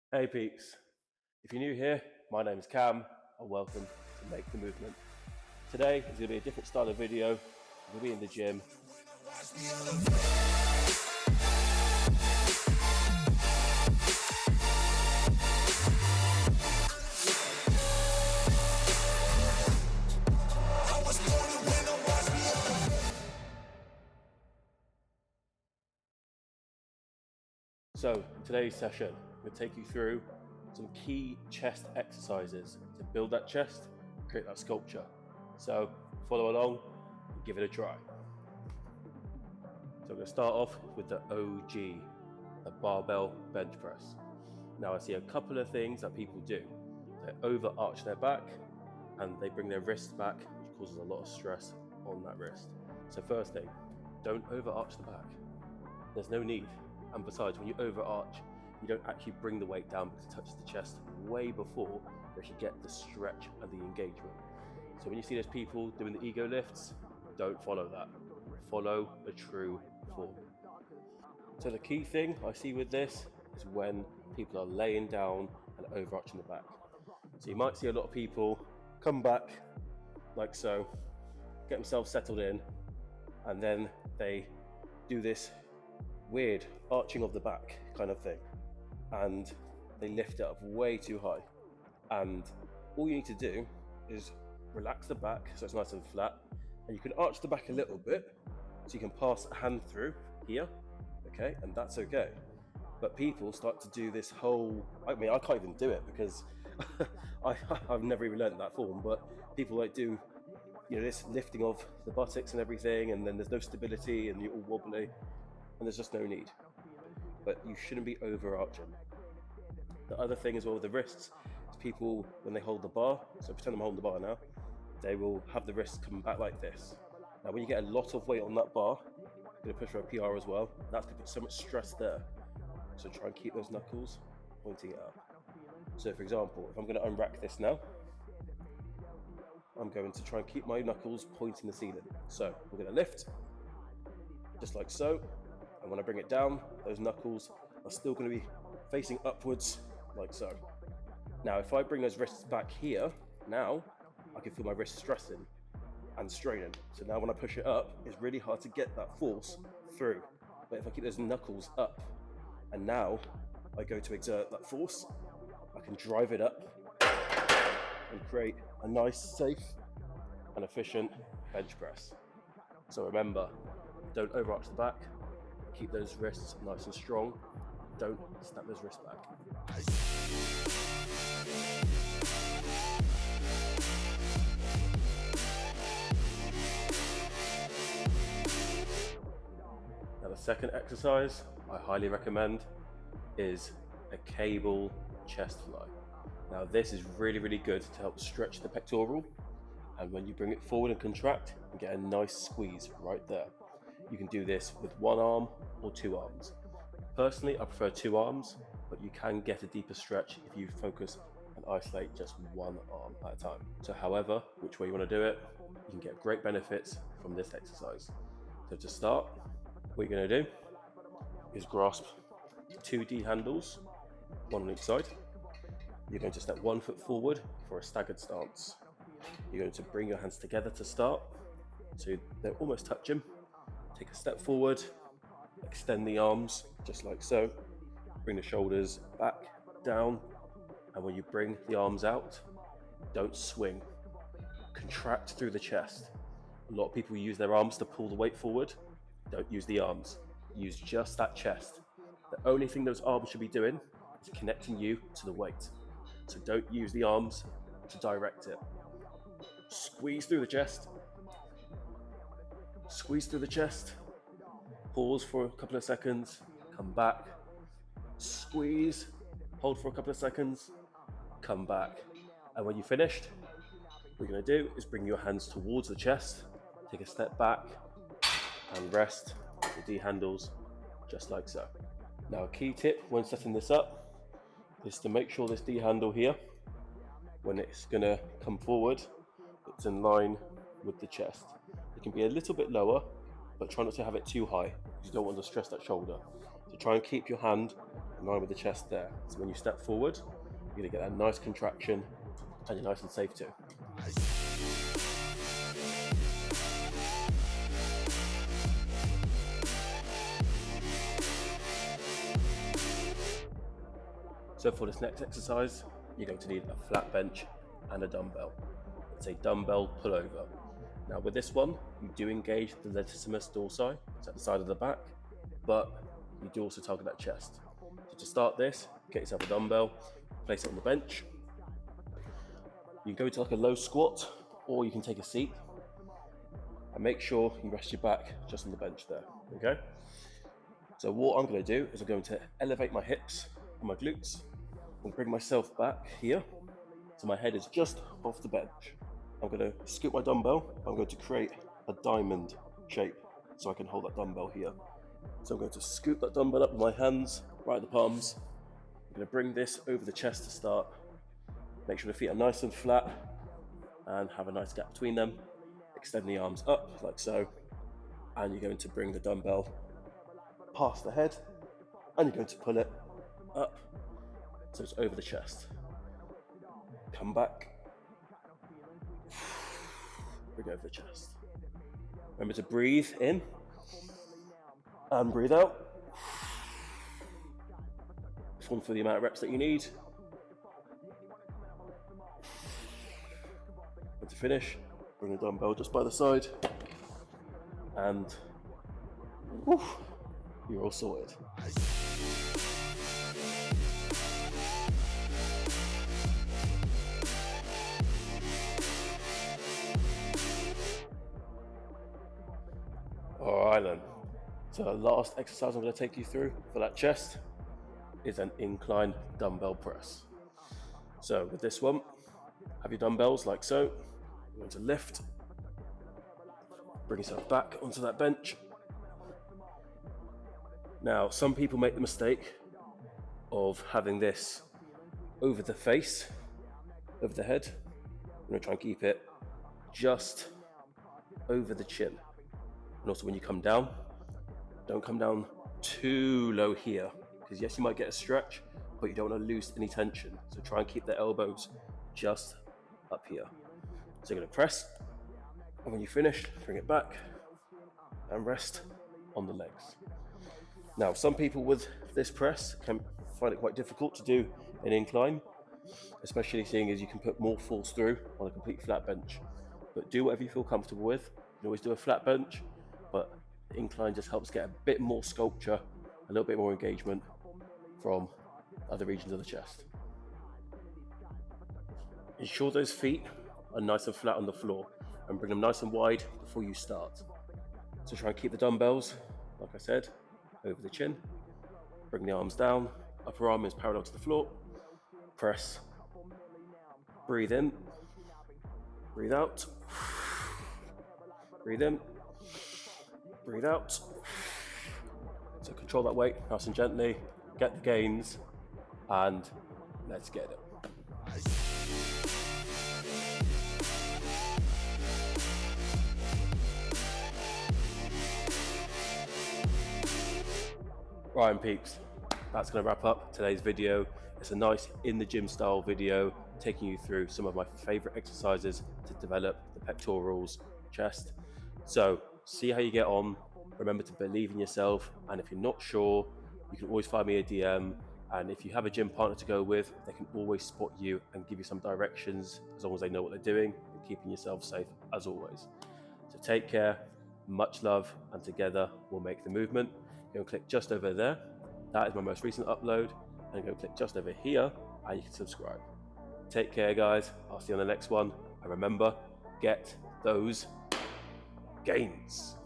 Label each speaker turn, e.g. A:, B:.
A: Hey peeps, if you're new here, my name is Cam and welcome to Make the Movement. Today is going to be a different style of video. I'm going to be in the gym. So in today's session, I'm going to take you through some key chest exercises to build that chest, create that sculpture. So follow along and give it a try. So I'm going to start off with the OG, the barbell bench press. Now I see a couple of things that people do. They overarch their back and they bring their wrists back, which causes a lot of stress on that wrist. So first thing, don't overarch the back. There's no need. And besides, when you overarch, you don't actually bring the weight down because it touches the chest way before you actually get the stretch and the engagement. So when you see those people doing the ego lifts, don't follow that. Follow a true form. So the key thing I see with this is when people are laying down and overarching the back. So you might see a lot of people come back like so, get themselves settled in, and then they do this weird arching of the back kind of thing, and they lift it up way too high. And all you need to do is relax the back so it's nice and flat, and you can arch the back a little bit so you can pass a hand through here, okay, and that's okay. But people start to do this whole, I mean, I can't even do it because I've never even learned that form, but people like do, you know, this lifting of the buttocks and everything, and then there's no stability and you're all wobbly, and there's just no need. But you shouldn't be overarching. The other thing as well with the wrists is people, when they hold the bar, so pretend I'm holding the bar now, they will have the wrists come back like this. Now when you get a lot of weight on that bar, you're going to push for a PR as well, that's going to put so much stress there. So try and keep those knuckles pointing up. So for example, if I'm going to unrack this now, I'm going to try and keep my knuckles pointing the ceiling. So we're going to lift, just like so. And when I bring it down, those knuckles are still going to be facing upwards, like so. Now, if I bring those wrists back here, now I can feel my wrists stressing and straining. So now when I push it up, it's really hard to get that force through. But if I keep those knuckles up, and now I go to exert that force, I can drive it up and create a nice, safe, and efficient bench press. So remember, don't overarch the back. Keep those wrists nice and strong. Don't snap those wrists back. Now the second exercise I highly recommend is a cable chest fly. Now this is really, really good to help stretch the pectoral, and when you bring it forward and contract, you get a nice squeeze right there. You can do this with one arm or two arms. Personally, I prefer two arms, but you can get a deeper stretch if you focus and isolate just one arm at a time. So however, which way you want to do it, you can get great benefits from this exercise. So to start, what you're going to do is grasp 2 D handles, one on each side. You're going to step 1 foot forward for a staggered stance. You're going to bring your hands together to start, so they're almost touching. Take a step forward, extend the arms, just like so. Bring the shoulders back, down, and when you bring the arms out, don't swing. Contract through the chest. A lot of people use their arms to pull the weight forward. Don't use the arms. Use just that chest. The only thing those arms should be doing is connecting you to the weight. So don't use the arms to direct it. Squeeze through the chest. Squeeze through the chest. Pause for a couple of seconds. Come back. Squeeze. Hold for a couple of seconds. Come back. And when you're finished, what you're going to do is bring your hands towards the chest. Take a step back and rest the D handles just like so. Now a key tip when setting this up is to make sure this D handle here, when it's going to come forward, it's in line with the chest. It can be a little bit lower, but try not to have it too high because you don't want to stress that shoulder. So try and keep your hand in line with the chest there. So when you step forward, you're gonna get that nice contraction and you're nice and safe too. So for this next exercise, you're going to need a flat bench and a dumbbell. It's a dumbbell pullover. Now with this one, you do engage the latissimus dorsi, it's at the side of the back, but you do also target that chest. So to start this, get yourself a dumbbell, place it on the bench. You can go to like a low squat, or you can take a seat, and make sure you rest your back just on the bench there, okay? So what I'm gonna do is I'm going to elevate my hips and my glutes, and bring myself back here, so my head is just off the bench. I'm going to scoop my dumbbell. I'm going to create a diamond shape so I can hold that dumbbell here. So I'm going to scoop that dumbbell up with my hands, right at the palms. I'm going to bring this over the chest to start. Make sure the feet are nice and flat and have a nice gap between them. Extend the arms up like so. And you're going to bring the dumbbell past the head and you're going to pull it up so it's over the chest. Come back. Bring over the chest. Remember to breathe in and breathe out. Perform for the amount of reps that you need. And to finish, bring the dumbbell just by the side and you're all sorted. Alright then, so the last exercise I'm going to take you through for that chest is an incline dumbbell press. So with this one, have your dumbbells like so. You're going to lift, bring yourself back onto that bench. Now some people make the mistake of having this over the face, over the head. I'm going to try and keep it just over the chin. And also when you come down, don't come down too low here, because yes, you might get a stretch, but you don't want to lose any tension. So try and keep the elbows just up here. So you're going to press, and when you finish, bring it back and rest on the legs. Now, some people with this press can find it quite difficult to do an incline, especially seeing as you can put more force through on a complete flat bench. But do whatever you feel comfortable with. You can always do a flat bench, but the incline just helps get a bit more sculpture, a little bit more engagement from other regions of the chest. Ensure those feet are nice and flat on the floor and bring them nice and wide before you start. So try and keep the dumbbells, like I said, over the chin. Bring the arms down, upper arm is parallel to the floor. Press, breathe in, breathe out, breathe in, breathe out. So control that weight nice and gently, get the gains, and let's get it. Right, peeps, that's going to wrap up today's video. It's a nice in the gym style video taking you through some of my favorite exercises to develop the pectorals, chest. So see how you get on. Remember to believe in yourself, and if you're not sure, you can always find me a DM, and if you have a gym partner to go with, they can always spot you and give you some directions as long as they know what they're doing, and keeping yourself safe as always. So take care, much love, and together we'll make the movement. Go and click just over there, that is my most recent upload, and go click just over here and you can subscribe. Take care guys, I'll see you on the next one, and remember, get those gains.